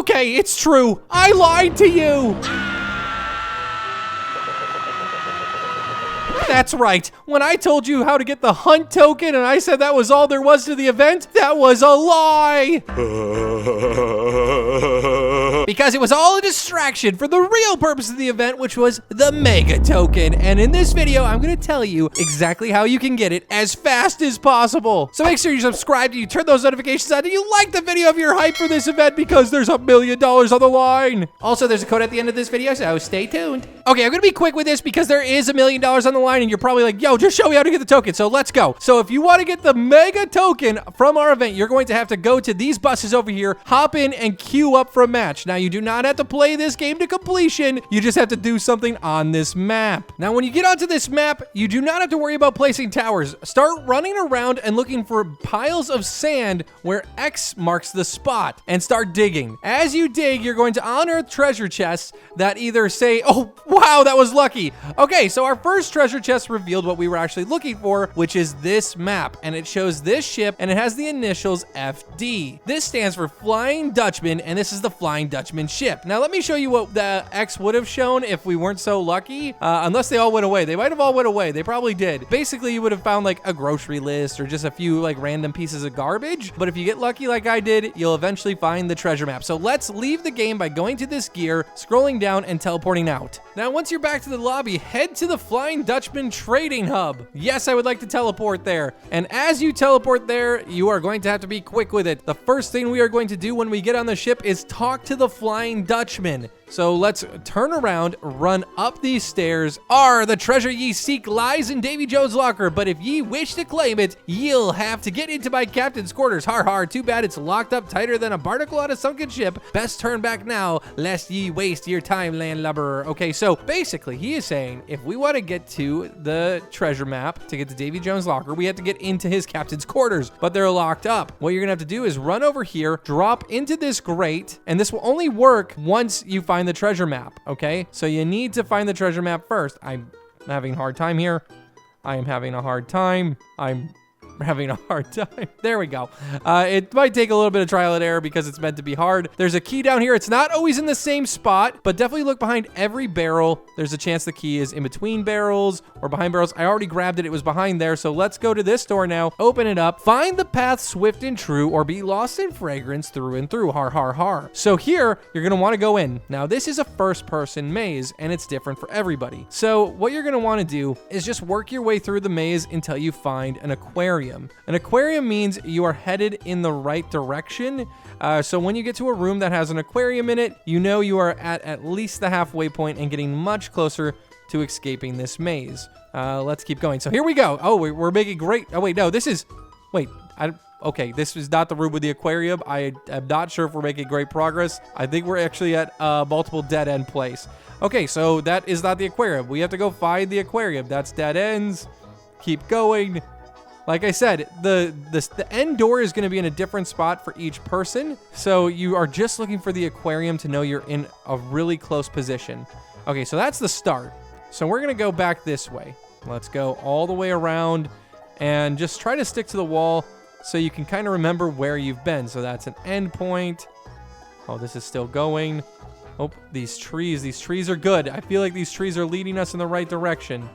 Okay, it's true. I lied to you. That's right. When I told you how to get the hunt token and I said that was all there was to the event, that was a lie. Because it was all a distraction for the real purpose of the event, which was the mega token. And in this video, I'm going to tell you exactly how you can get it as fast as possible. So make sure you subscribe and you turn those notifications on and you like the video if you're hyped for this event because there's $1 million on the line. Also, there's a code at the end of this video, so stay tuned. Okay, I'm going to be quick with this because there is $1 million on the line and you're probably like, yo, just show me how to get the token. So let's go. So if you want to get the mega token from our event, you're going to have to go to these buses over here, hop in and queue up for a match. Now you do not have to play this game to completion. You just have to do something on this map. Now, when you get onto this map, you do not have to worry about placing towers. Start running around and looking for piles of sand where X marks the spot and start digging. As you dig, you're going to unearth treasure chests that either say, oh, wow, that was lucky. Okay, so our first treasure chest revealed what we were actually looking for, which is this map, and it shows this ship and it has the initials FD. This stands for Flying Dutchman, and this is the Flying Dutchman ship. Now let me show you what the X would have shown if we weren't so lucky, unless they all went away. They might have all went away. They probably did. Basically, you would have found like a grocery list or just a few like random pieces of garbage, but if you get lucky like I did, you'll eventually find the treasure map. So let's leave the game by going to this gear, scrolling down and teleporting out. Now once you're back to the lobby, head to the Flying Dutchman Trading Hub. Yes, I would like to teleport there. And as you teleport there, you are going to have to be quick with it. The first thing we are going to do when we get on the ship is talk to the Flying Dutchman. So let's turn around, run up these stairs. The treasure ye seek lies in Davy Jones' locker, but if ye wish to claim it, ye'll have to get into my captain's quarters. Har har, too bad it's locked up tighter than a barnacle on a sunken ship. Best turn back now, lest ye waste your time, landlubber. Okay, so basically he is saying if we want to get to the treasure map, to get to Davy Jones' locker, we have to get into his captain's quarters, but they're locked up. What you're gonna have to do is run over here, drop into this grate, and this will only work once you find the treasure map, okay? So you need to find the treasure map first. I'm having a hard time here. I am having a hard time. I'm having a hard time. There we go. It might take a little bit of trial and error because it's meant to be hard. There's a key down here. It's not always in the same spot, but definitely look behind every barrel. There's a chance the key is in between barrels or behind barrels. I already grabbed it. It was behind there. So let's go to this door now. Open it up. Find the path swift and true or be lost in fragrance through and through. Har, har, har. So here, you're going to want to go in. Now, this is a first-person maze, and it's different for everybody. So what you're going to want to do is just work your way through the maze until you find an aquarium. An aquarium means you are headed in the right direction. So when you get to a room that has an aquarium in it, you know you are at least the halfway point and getting much closer to escaping this maze. Let's keep going. So here we go. Oh, we're making great. Oh, wait, no, this is, wait, okay, this is not the room with the aquarium. I am not sure if we're making great progress. I think we're actually at multiple dead end place. Okay, so that is not the aquarium. We have to go find the aquarium. That's dead ends. Keep going. Like I said, the end door is going to be in a different spot for each person. So you are just looking for the aquarium to know you're in a really close position. Okay, so that's the start. So we're going to go back this way. Let's go all the way around and just try to stick to the wall so you can kind of remember where you've been. So that's an end point. Oh, this is still going. Oh, these trees are good. I feel like these trees are leading us in the right direction.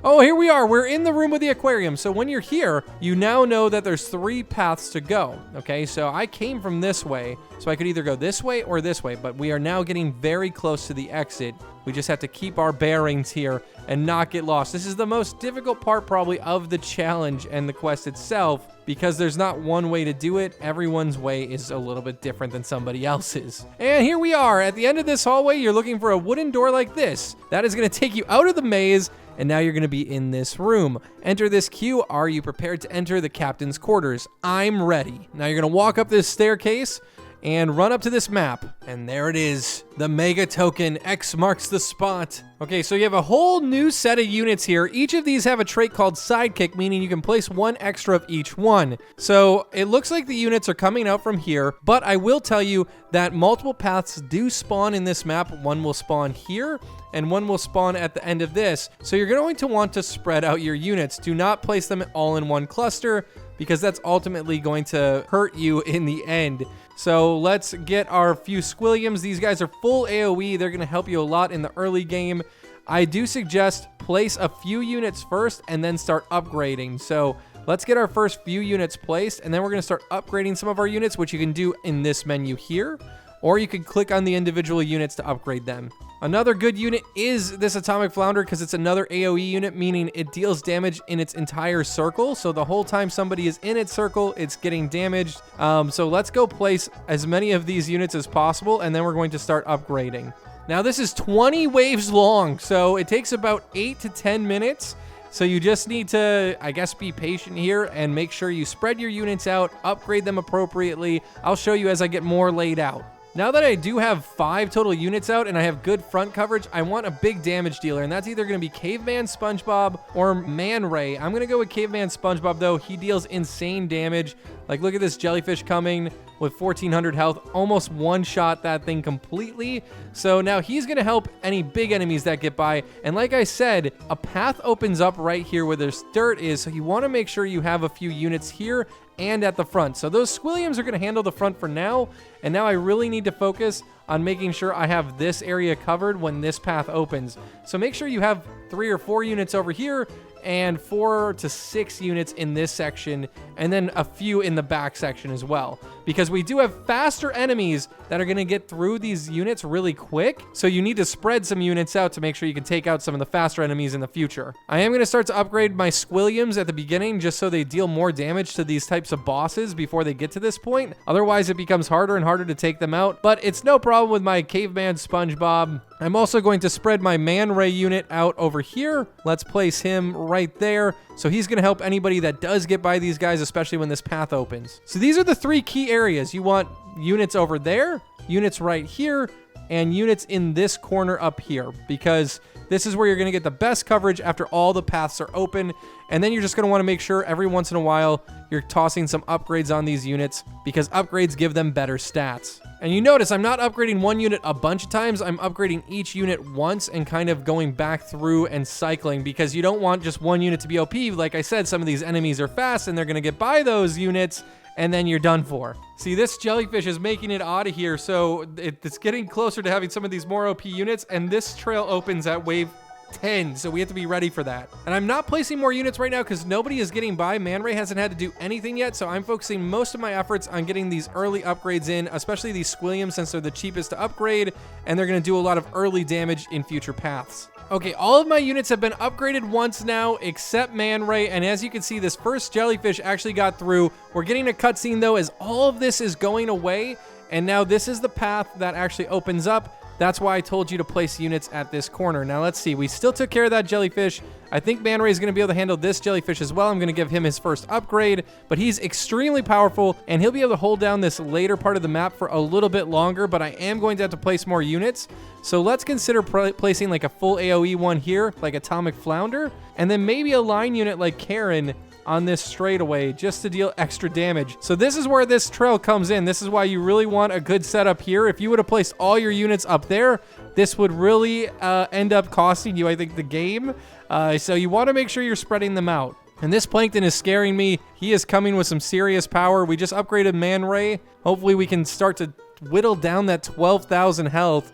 Oh, here we are. We're in the room with the aquarium. So when you're here, you now know that there's 3 paths to go. Okay, so I came from this way, so I could either go this way or this way, but we are now getting very close to the exit. We just have to keep our bearings here and not get lost. This is the most difficult part probably of the challenge and the quest itself because there's not one way to do it. Everyone's way is a little bit different than somebody else's. And here we are. At the end of this hallway, you're looking for a wooden door like this. That is going to take you out of the maze, and now you're going to be in this room. Enter this queue. Are you prepared to enter the captain's quarters? I'm ready. Now you're going to walk up this staircase and run up to this map. And there it is. The mega token. X marks the spot. Okay, so you have a whole new set of units here. Each of these have a trait called sidekick, meaning you can place 1 extra of each one. So it looks like the units are coming out from here, but I will tell you that multiple paths do spawn in this map. One will spawn here, and one will spawn at the end of this. So you're going to want to spread out your units. Do not place them all in one cluster, because that's ultimately going to hurt you in the end. So let's get our few Squilliams. These guys are full AoE. They're going to help you a lot in the early game. I do suggest place a few units first and then start upgrading. So let's get our first few units placed, and then we're going to start upgrading some of our units, which you can do in this menu here, or you can click on the individual units to upgrade them. Another good unit is this Atomic Flounder because it's another AoE unit, meaning it deals damage in its entire circle. So the whole time somebody is in its circle, it's getting damaged. So let's go place as many of these units as possible, and then we're going to start upgrading. Now this is 20 waves long, so it takes about 8 to 10 minutes. So you just need to, I guess, be patient here and make sure you spread your units out, upgrade them appropriately. I'll show you as I get more laid out. Now that I do have 5 total units out and I have good front coverage, I want a big damage dealer, and that's either going to be Caveman SpongeBob or Man Ray. I'm going to go with Caveman SpongeBob, though. He deals insane damage. Like, look at this jellyfish coming with 1,400 health, almost one-shot that thing completely. So now he's going to help any big enemies that get by. And like I said, a path opens up right here where this dirt is, so you want to make sure you have a few units here and at the front. So those Squilliams are going to handle the front for now, and now I really need to focus on making sure I have this area covered when this path opens. So make sure you have 3 or 4 units over here and 4 to 6 units in this section, and then a few in the back section as well, because we do have faster enemies that are going to get through these units really quick. So you need to spread some units out to make sure you can take out some of the faster enemies in the future. I am going to start to upgrade my Squilliams at the beginning just so they deal more damage to these types of bosses before they get to this point. Otherwise, it becomes harder and harder to take them out, but it's no problem with my Caveman SpongeBob. I'm also going to spread my Man Ray unit out over here. Let's place him right there. So he's going to help anybody that does get by these guys, especially when this path opens. So these are the 3 key areas. You want units over there, units right here, and units in this corner up here, because this is where you're going to get the best coverage after all the paths are open. And then you're just going to want to make sure every once in a while you're tossing some upgrades on these units, because upgrades give them better stats. And you notice I'm not upgrading one unit a bunch of times. I'm upgrading each unit once and kind of going back through and cycling, because you don't want just one unit to be OP. Like I said, some of these enemies are fast and they're going to get by those units, and then you're done for. See, this jellyfish is making it out of here, so it's getting closer to having some of these more OP units, and this trail opens at wave 10, so we have to be ready for that. And I'm not placing more units right now because nobody is getting by. Man Ray hasn't had to do anything yet, so I'm focusing most of my efforts on getting these early upgrades in, especially these Squilliams, since they're the cheapest to upgrade, and they're going to do a lot of early damage in future paths. Okay, all of my units have been upgraded once now, except Man Ray, and as you can see, this first jellyfish actually got through. We're getting a cutscene, though, as all of this is going away, and now this is the path that actually opens up. That's why I told you to place units at this corner. Now, let's see. We still took care of that jellyfish. I think Man Ray is going to be able to handle this jellyfish as well. I'm going to give him his first upgrade, but he's extremely powerful, and he'll be able to hold down this later part of the map for a little bit longer, but I am going to have to place more units. So let's consider placing like a full AoE one here, like Atomic Flounder, and then maybe a line unit like Karen on this straightaway just to deal extra damage. So this is where this trail comes in. This is why you really want a good setup here. If you would have placed all your units up there, this would really end up costing you, I think, the game. So you want to make sure you're spreading them out. And this Plankton is scaring me. He is coming with some serious power. We just upgraded Man Ray. Hopefully we can start to whittle down that 12,000 health.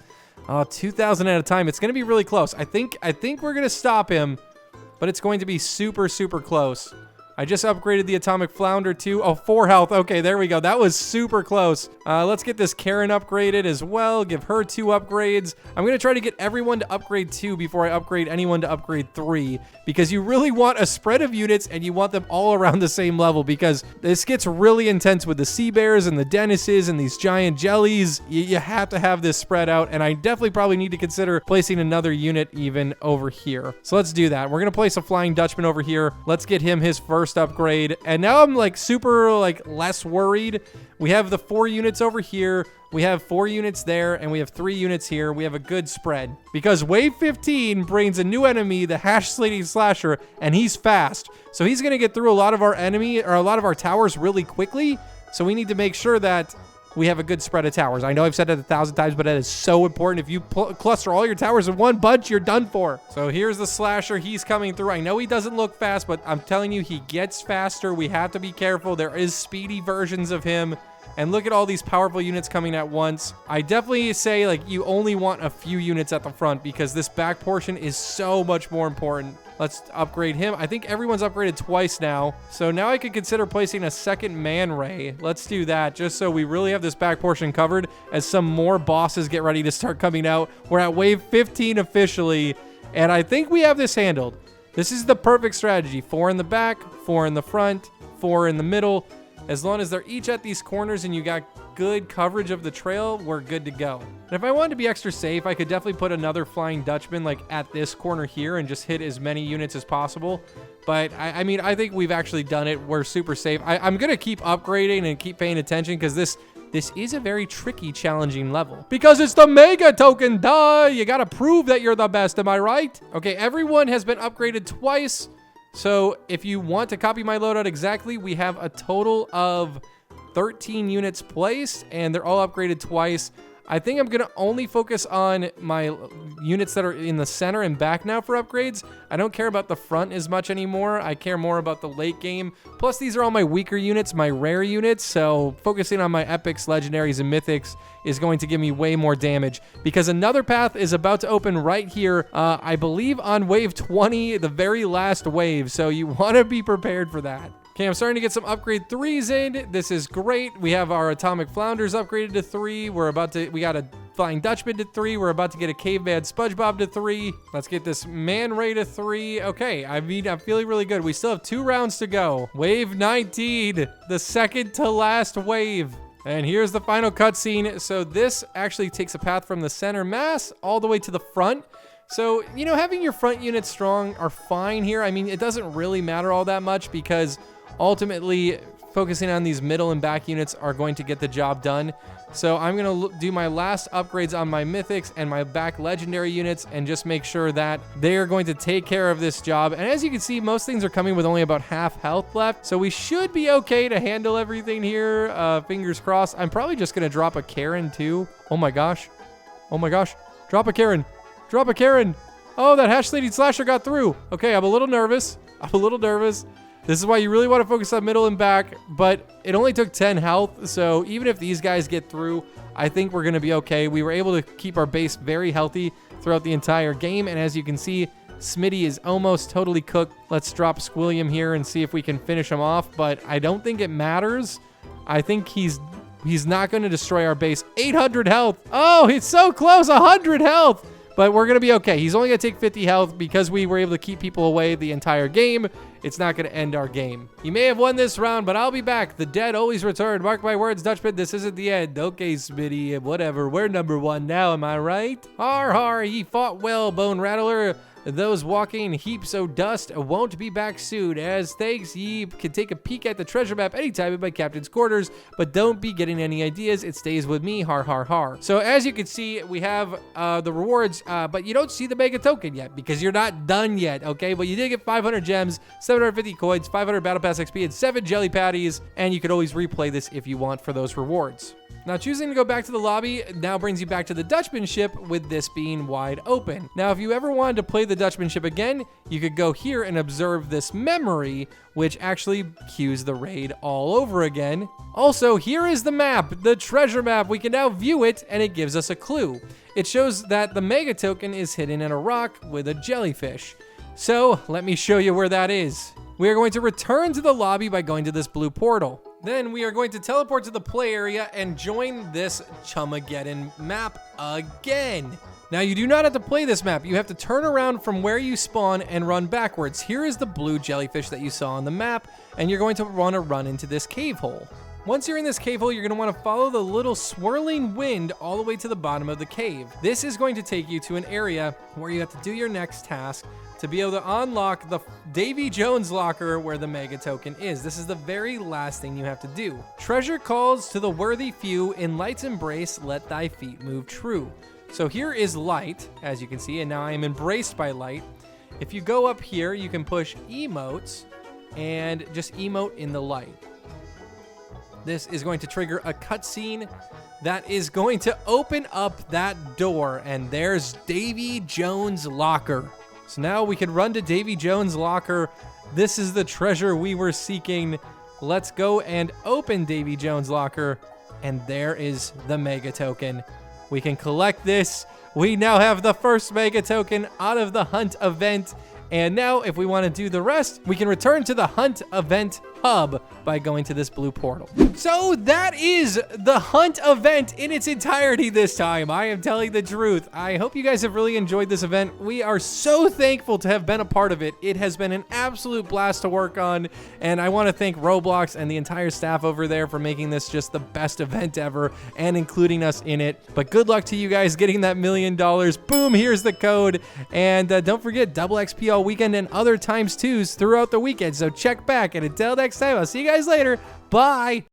2,000 at a time. It's going to be really close. I think we're going to stop him, but it's going to be super, super close. I just upgraded the Atomic Flounder too. Oh, 4 health. Okay, there we go. That was super close. Let's get this Karen upgraded as well. Give her 2 upgrades. I'm going to try to get everyone to upgrade 2 before I upgrade anyone to upgrade 3, because you really want a spread of units and you want them all around the same level, because this gets really intense with the sea bears and the Dennises and these giant jellies. You have to have this spread out, and I definitely probably need to consider placing another unit even over here. So let's do that. We're going to place a Flying Dutchman over here. Let's get him his first upgrade, and now I'm like super less worried. We have the 4 units over here, we have 4 units there, and we have 3 units here. We have a good spread, because wave 15 brings a new enemy, the Hash Slating Slasher, and he's fast, so he's gonna get through a lot of our towers really quickly. So we need to make sure that we have a good spread of towers. I know I've said it 1,000 times, but that is so important. If you cluster all your towers in one bunch, you're done for. So here's the Slasher. He's coming through. I know he doesn't look fast, but I'm telling you, he gets faster. We have to be careful. There is speedy versions of him. And look at all these powerful units coming at once. I definitely say, like, you only want a few units at the front because this back portion is so much more important. Let's upgrade him. I think everyone's upgraded twice now. So now I could consider placing a second man ray. Let's do that just so we really have this back portion covered as some more bosses get ready to start coming out. We're at wave 15 officially, and I think we have this handled. This is the perfect strategy. 4 in the back, 4 in the front, 4 in the middle. As long as they're each at these corners and you got good coverage of the trail, we're good to go. And if I wanted to be extra safe, I could definitely put another flying Dutchman like at this corner here and just hit as many units as possible. But I mean, I think we've actually done it. We're super safe. I'm going to keep upgrading and keep paying attention because this is a very tricky, challenging level. Because it's the Mega Token, duh! You gotta prove that you're the best, am I right? Okay, everyone has been upgraded twice. So if you want to copy my loadout exactly, we have a total of 13 units placed, and they're all upgraded twice. I think I'm gonna only focus on my units that are in the center and back now for upgrades. I don't care about the front as much anymore. I care more about the late game. Plus, these are all my weaker units, my rare units, so focusing on my epics, legendaries, and mythics is going to give me way more damage because another path is about to open right here, I believe on wave 20, the very last wave, so you want to be prepared for that. Okay, I'm starting to get some upgrade 3s in. This is great. We have our atomic flounders upgraded to 3. We got a flying Dutchman to 3. We're about to get a caveman SpongeBob to 3. Let's get this man ray to 3. Okay, I mean, I'm feeling really good. We still have 2 rounds to go. Wave 19, the second to last wave. And here's the final cutscene. So this actually takes a path from the center mass all the way to the front. So, you know, having your front units strong are fine here. I mean, it doesn't really matter all that much because ultimately, focusing on these middle and back units are going to get the job done. So I'm going to do my last upgrades on my mythics and my back legendary units and just make sure that they are going to take care of this job. And as you can see, most things are coming with only about half health left. So we should be okay to handle everything here. Fingers crossed. I'm probably just going to drop a Karen too. Oh my gosh. Oh my gosh. Drop a Karen. Drop a Karen. Oh, that hash lady slasher got through. Okay, I'm a little nervous. This is why you really want to focus on middle and back, but it only took 10 health, so even if these guys get through, I think we're going to be okay. We were able to keep our base very healthy throughout the entire game, and as you can see, Smitty is almost totally cooked. Let's drop Squilliam here and see if we can finish him off, but I don't think it matters. I think he's not going to destroy our base. 800 health. Oh, he's so close, 100 health. But we're going to be okay. He's only going to take 50 health because we were able to keep people away the entire game. It's not going to end our game. He may have won this round, but I'll be back. The dead always return. Mark my words, Dutchman, this isn't the end. Okay, Smitty, whatever. We're number 1 now, am I right? Har har, he fought well, Bone Rattler. Those walking heaps of dust won't be back soon. As thanks, ye can take a peek at the treasure map anytime in my captain's quarters, but don't be getting any ideas. It stays with me, har har har. So as you can see, we have the rewards, but you don't see the mega token yet because you're not done yet, okay? But you did get 500 gems, 750 coins, 500 battle pass XP, and 7 jelly patties, and you could always replay this if you want for those rewards. Now, choosing to go back to the lobby now brings you back to the Dutchman ship with this being wide open. Now, if you ever wanted to play the Dutchman ship again, you could go here and observe this memory, which actually cues the raid all over again. Also, here is the map, the treasure map. We can now view it, and it gives us a clue. It shows that the mega token is hidden in a rock with a jellyfish. So, let me show you where that is. We are going to return to the lobby by going to this blue portal. Then we are going to teleport to the play area and join this Chumageddon map again. Now, you do not have to play this map. You have to turn around from where you spawn and run backwards. Here is the blue jellyfish that you saw on the map, and you're going to want to run into this cave hole. Once you're in this cave hole, you're going to want to follow the little swirling wind all the way to the bottom of the cave. This is going to take you to an area where you have to do your next task to be able to unlock the Davy Jones locker where the mega token is. This is the very last thing you have to do. Treasure calls to the worthy few, in light's embrace, let thy feet move true. So here is light, as you can see, and now I am embraced by light. If you go up here, you can push emotes and just emote in the light. This is going to trigger a cutscene that is going to open up that door, and there's Davy Jones' locker. So now we can run to Davy Jones' locker. This is the treasure we were seeking. Let's go and open Davy Jones' locker. And there is the Mega Token. We can collect this. We now have the first Mega Token out of the Hunt event. And now, if we want to do the rest, we can return to the Hunt event hub by going to this blue portal. So that is the Hunt event in its entirety this time. I am telling the truth. I hope you guys have really enjoyed this event. We are so thankful to have been a part of it. It has been an absolute blast to work on, and I want to thank Roblox and the entire staff over there for making this just the best event ever and including us in it. But good luck to you guys getting that $1 million. Boom, here's the code. And don't forget, double XP all weekend and other times twos throughout the weekend. So check back, and until next time, I'll see you guys later. Bye.